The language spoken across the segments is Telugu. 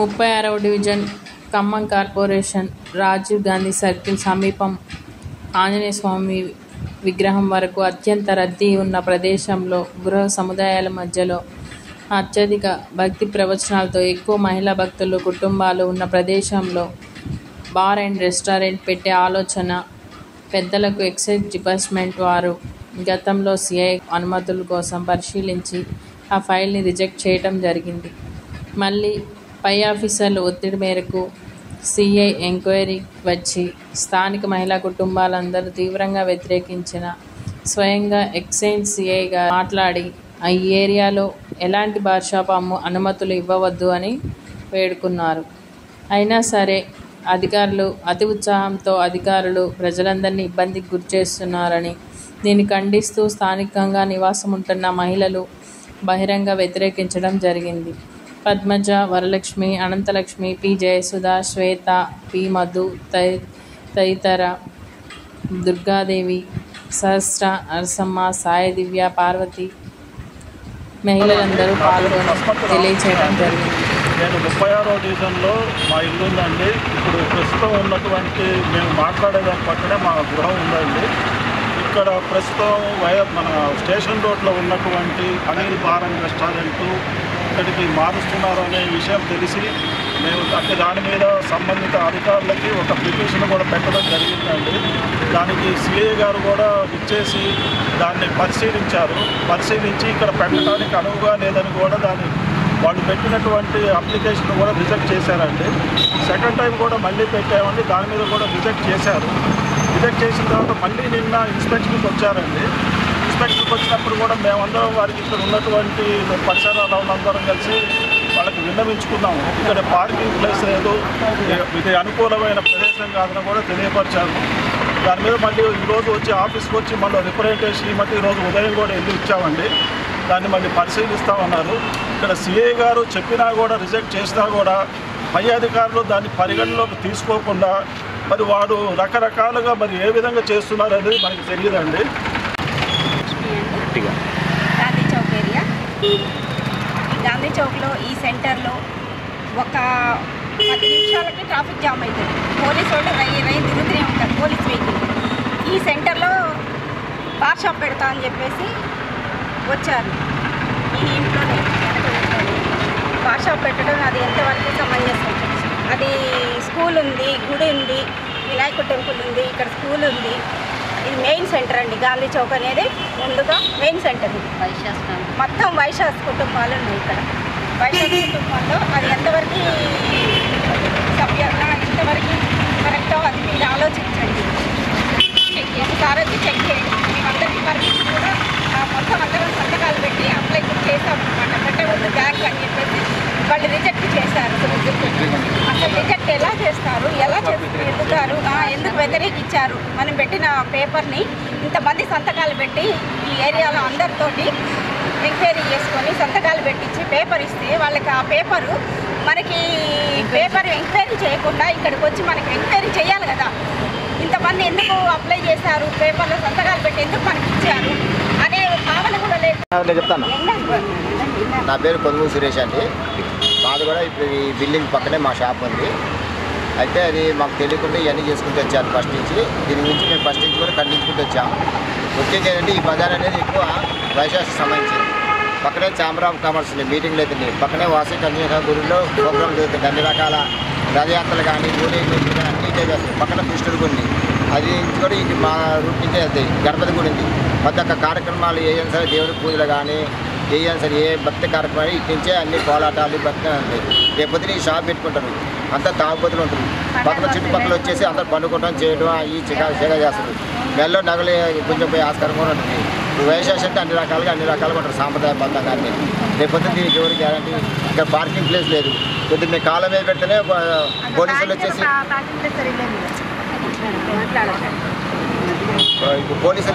36వ division Khammam corporation Rajiv Gandhi circle సమీపం ఆంజనేయ స్వామి విగ్రహం వరకు అత్యంత రద్దీ ఉన్న ప్రదేశంలో గృహ సముదాయాల మధ్యలో అత్యధిక భక్తి ప్రవచనాలతో ఎక్కువ మహిళా భక్తులు కుటుంబాలు ఉన్న ప్రదేశంలో బార్ అండ్ రెస్టారెంట్ పెట్టే ఆలోచన పెద్దలకు ఎక్సైజ్ డిపార్ట్మెంట్ వారు గతంలో సిఐ అనుమతుల కోసం పరిశీలించి ఆ ఫైల్ని రిజెక్ట్ చేయడం జరిగింది. మళ్ళీ పై ఆఫీసర్ల ఒత్తిడి మేరకు సిఐ ఎంక్వైరీకి వచ్చి స్థానిక మహిళా కుటుంబాలందరూ తీవ్రంగా వ్యతిరేకించిన స్వయంగా ఎక్సైజ్ సిఐగా మాట్లాడి ఈ ఏరియాలో ఎలాంటి బార్ షాప్ అనుమతులు ఇవ్వవద్దు అని వేడుకున్నారు. అయినా సరే అధికారులు అతి ఉత్సాహంతో అధికారులు ప్రజలందరినీ ఇబ్బందికి గురిచేస్తున్నారని దీన్ని ఖండిస్తూ స్థానికంగా నివాసం ఉంటున్న మహిళలు బహిరంగ వ్యతిరేకించడం జరిగింది. పద్మజ, వరలక్ష్మి, అనంతలక్ష్మి, పి జయసుధ, శ్వేత, పి మధు తదితర దుర్గాదేవి, సహస్ర, నరసమ్మ, సాయి దివ్య, పార్వతి మహిళలందరూ పాల్గొని తెలియచేయడం జరిగింది. నేను 36వ డివిజన్లో మా ఇల్లు ఉందండి. ఇప్పుడు ప్రస్తుతం ఉన్నటువంటి మేము మాట్లాడేదాని పక్కనే మా గృహం ఉందండి. ఇక్కడ ప్రస్తుతం మన స్టేషన్ రోడ్లో ఉన్నటువంటి అనిల్ బార్ అండ్ రెస్టారెంటు ఇక్కడికి మారుస్తున్నారు అనే విషయం తెలిసి మేము దాని మీద సంబంధిత అధికారులకి ఒక పిటిషన్ కూడా పెట్టడం జరిగిందండి. దానికి సిఐ గారు కూడా ఇచ్చేసి దాన్ని పరిశీలించి ఇక్కడ పెట్టడానికి అనువుగా లేదని కూడా వాళ్ళు పెట్టినటువంటి అప్లికేషన్ కూడా రిజెక్ట్ చేశారండి. సెకండ్ టైం కూడా మళ్ళీ పెట్టామండి, దాని మీద కూడా రిజెక్ట్ చేశారు. రిజెక్ట్ చేసిన తర్వాత మళ్ళీ నిన్న ఇన్స్పెక్షన్కి వచ్చారండి. ఇన్స్పెక్షన్కి వచ్చినప్పుడు కూడా మేమందరం వారికి ఇక్కడ ఉన్నటువంటి పరిసరాలు అందరం కలిసి వాళ్ళకి విన్నవించుకున్నాము. ఇక్కడ పార్కింగ్ ప్లేస్ లేదు, ఇది అనుకూలమైన ప్రదేశం కాదని కూడా తెలియపరిచారు. దాని మీద మళ్ళీ ఈరోజు వచ్చి ఆఫీస్కి వచ్చి మళ్ళీ రిప్రజెంటేషన్ ఇవ్వమంటే ఈరోజు ఉదయం కూడా వెళ్ళి ఇచ్చామండి. దాన్ని మళ్ళీ పరిశీలిస్తామన్నారు. ఇక్కడ సిఐ గారు చెప్పినా కూడా రిజెక్ట్ చేసినా కూడా పై అధికారులు దాన్ని పరిగణలోకి తీసుకోకుండా మరి వాడు రకరకాలుగా మరి ఏ విధంగా చేస్తున్నారు అనేది మనకి తెలియదండి. గాంధీ చౌక్ ఏరియా, గాంధీ చౌక్లో ఈ సెంటర్లో ఒక 10 నిమిషాలకి ట్రాఫిక్ జామ్ అవుతుంది. పోలీసు వాళ్ళు రై తిరుగుతూనే ఉంటారు, పోలీస్ వెహికల్. ఈ సెంటర్లో బార్ షాప్ పెడతా అని చెప్పేసి వచ్చారు. ఈ ఇంట్లోనే బార్ షాప్ పెట్టడం అది ఎంతవరకు సమంజసం? అది స్కూల్ ఉంది, గుడి ఉంది, వినాయకుడు టెంపుల్ ఉంది, ఇక్కడ స్కూల్ ఉంది. ఇది మెయిన్ సెంటర్ అండి. గాంధీ చౌక్ అనేది ముందుగా మెయిన్ సెంటర్. మొత్తం వైశాస్ కుటుంబాలు ఉన్నాయి ఇక్కడ. వైశాస్ కుటుంబాల్లో అది ఎంతవరకు ఎంతవరకు కరెక్టో అది మీరు ఆలోచించండి. ఒకసారి వచ్చి చెక్ చేయండి. మేమందరికీ పర్మిషన్ కూడా మొత్తం అందరం సంతకాలు పెట్టి అప్లై కూడా చేసామన్నమాట. పెట్టకూడదు బ్యాంక్ అని చెప్పేసి వాళ్ళు రిజెక్ట్ చేశారు. అసలు రిజెక్ట్ ఎలా చేస్తారు, ఎందుకు వ్యతిరేకించారు? మనం పెట్టిన పేపర్ని ఇంతమంది సంతకాలు పెట్టి ఈ ఏరియాలో అందరితోటి ఎంక్వైరీ చేసుకొని సంతకాలు పెట్టించి పేపర్ ఇస్తే వాళ్ళకి ఆ పేపరు మనకి ఎంక్వైరీ చేయకుండా ఇక్కడికి వచ్చి మనకి ఎంక్వైరీ చేయాలి కదా. ఇంతమంది ఎందుకు అప్లై చేశారు, పేపర్లో సంతకాలు పెట్టి ఎందుకు మనకి ఇచ్చారు అనే భావన కూడా లేదు. చెప్తాను. నా పేరు పొదుగు సురేష్ అండి. మాది కూడా ఇప్పుడు ఈ బిల్డింగ్ పక్కనే మా షాప్ ఉంది. అయితే అది మాకు తెలియకుండా ఇవన్నీ చేసుకుంటూ వచ్చారు ఫస్ట్ నుంచి. దీని గురించి మేము ఫస్ట్ నుంచి కూడా ఖండించుకుంటూ వచ్చాము. ముఖ్యంగా ఏంటంటే ఈ బజార్ అనేది ఎక్కువ వైశాఖకు సంబంధించింది. పక్కనే ఛాంబర్ ఆఫ్ కామర్స్ ఉంది, మీటింగ్లు అవుతుంది. పక్కనే వాసి కన్యక గుడిలో ప్రోగ్రామ్ జరుగుతుంది. అన్ని రకాల రథయాత్రలు కానీ ఊరేగింపులు కానీ అన్నీ చేస్తారు. పక్కన కృష్ణుడి గుడి అది కూడా ఇంటి మా రూట్ నుంచే వెళ్తాయి. గణపతి గుడి ఉంది. ప్రతి ఒక్క కార్యక్రమాలు ఏమైనా సరే, దేవుడి పూజలు కానీ ఏమైనా సరే, ఏ భక్తి కార్యక్రమాలు ఇటు నుంచే అన్ని కోలాటాలు భక్తిగా ఉంటాయి. రేపొద్దున ఈ షాప్ పెట్టుకుంటారు, అంతా తాగుబోతులు ఉంటుంది. పక్కన చుట్టుపక్కల వచ్చేసి అందరు పండుకోవడం చేయడం ఈ సేవ చేస్తారు. మెల్లో నగలు కొంచెం పోయి ఆస్కారం కూడా ఉంటుంది. వైశాఖ అంటే అన్ని రకాలుగా ఉంటారు సాంప్రదాయబద్ధంగా అన్నీ. రేపొద్దున దీనికి ఎవరు గ్యారంటీ? ఇక్కడ పార్కింగ్ ప్లేస్ లేదు. కొద్దిగా మీ కాళ్ళ మీద పెడితేనే పోలీసులు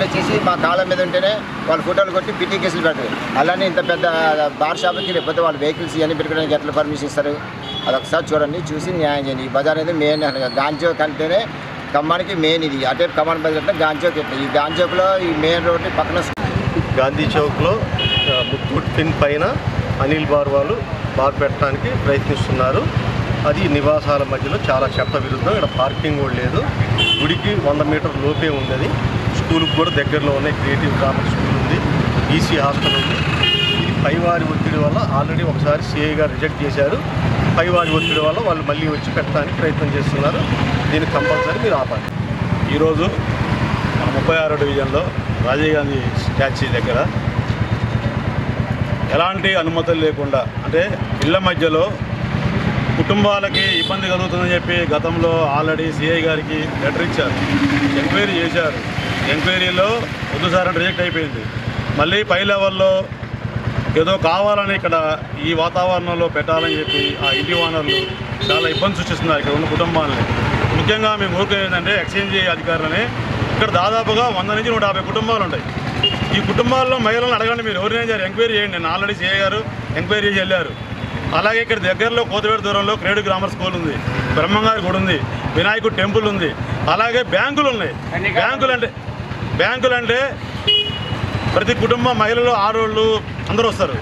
వచ్చేసి మా కాళ్ళ మీద ఉంటేనే వాళ్ళు ఫోటోలు కొట్టి పిటి కేసులు పెడతారు. అలానే ఇంత పెద్ద బార్ షాప్కి రేపొద్దు వాళ్ళు వెహికల్స్ ఇవన్నీ పెట్టుకోవడానికి ఎట్లా పర్మిషన్ ఇస్తారు? అదొకసారి చూడండి, చూసి న్యాయం చేయండి. ఈ బజార్ అనేది మెయిన్ గాంధీ కంటేనే ఖమ్మానికి మెయిన్ ఇది. అటే ఖమ్మం బజార్ అంటే గాంధీ చౌక్. ఈ గాంధీ చౌక్లో ఈ మెయిన్ రోడ్డు పక్కన గాంధీ చౌక్లో ముత్తూట్ పిన్ పైన అనిల్ బార్ వాళ్ళు బార్ పెట్టడానికి ప్రయత్నిస్తున్నారు. అది నివాసాల మధ్యలో చాలా చట్ట విరుద్ధం. ఇక్కడ పార్కింగ్ కూడా లేదు. గుడికి 100 మీటర్ల లోపే ఉంది. అది స్కూల్కి కూడా దగ్గరలో ఉన్నాయి. క్రియేటివ్ కామర్స్ స్కూల్ ఉంది, ఈసీ హాస్టల్ ఉంది. ఇది పైవారి ఒత్తిడి వల్ల ఆల్రెడీ ఒకసారి సిఐ గారు రిజెక్ట్ చేశారు. పైవారి ఒత్తిడి వల్ల వాళ్ళు మళ్ళీ వచ్చి పెట్టడానికి ప్రయత్నం చేస్తున్నారు. దీన్ని కంపల్సరీ మీరు ఆపాలి. ఈరోజు 36వ డివిజన్లో రాజీవ్ గాంధీ స్టాచ్యూ దగ్గర ఎలాంటి అనుమతులు లేకుండా, అంటే ఇళ్ల మధ్యలో కుటుంబాలకి ఇబ్బంది కలుగుతుందని చెప్పి గతంలో ఆల్రెడీ సిఐ గారికి లెటర్ ఇచ్చారు, ఎంక్వైరీ చేశారు. ఎంక్వైరీలో వద్దు సార్ అని రిజెక్ట్ అయిపోయింది. మళ్ళీ పై లెవెల్లో ఏదో కావాలని ఇక్కడ ఈ వాతావరణంలో పెట్టాలని చెప్పి ఆ ఇంటి ఓనర్లు చాలా ఇబ్బంది సృష్టిస్తున్నారు ఇక్కడ ఉన్న కుటుంబాలని. ముఖ్యంగా మేము ఊరికే ఏంటంటే ఎక్స్చేంజ్ అధికారులని ఇక్కడ దాదాపుగా 100 నుంచి 150 కుటుంబాలు ఉంటాయి. ఈ కుటుంబాల్లో మహిళలను అడగండి, మీరు ఎవరినైనా ఎంక్వైరీ చేయండి. నేను ఆల్రెడీ సిఐ గారు ఎంక్వైరీ చేసి వెళ్ళారు. అలాగే ఇక్కడ దగ్గరలో కోతవేడు దూరంలో క్రియేటివ్ గ్రామర్ స్కూల్ ఉంది, బ్రహ్మంగారి గుడి ఉంది, వినాయకుడు టెంపుల్ ఉంది, అలాగే బ్యాంకులు ఉన్నాయి. బ్యాంకులు అంటే ప్రతి కుటుంబం మహిళలు ఆడవాళ్ళు అందరూ వస్తారు.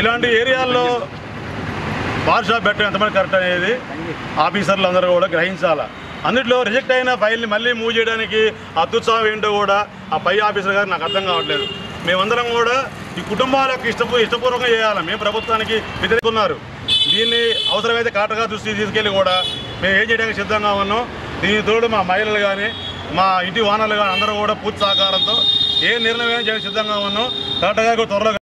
ఇలాంటి ఏరియాల్లో బార్ షాప్ పెట్టడం ఎంతమంది కరెక్ట్ అనేది ఆఫీసర్లు అందరూ కూడా గ్రహించాలా. అందులో రిజెక్ట్ అయిన ఫైల్ని మళ్ళీ మూవ్ చేయడానికి అత్యుత్సాహం ఏంటో కూడా ఆ పై ఆఫీసర్ గారు నాకు అర్థం కావట్లేదు. మేమందరం కూడా ఈ కుటుంబాలకు ఇష్టపూర్వకంగా చేయాలి. మేము ప్రభుత్వానికి వ్యతిరేకున్నారు. దీన్ని అవసరమైతే కరెక్ట్గా దృష్టి తీసుకెళ్ళి కూడా మేము ఏం చేయడానికి సిద్ధంగా ఉన్నాం. దీని తోడు మా మహిళలు కానీ మా ఇంటి ఓనర్లు కానీ అందరూ కూడా పూర్తి సహకారంతో ఏ నిర్ణయం చేయడానికి సిద్ధంగా ఉన్నాం. కరెక్ట్గా త్వరలో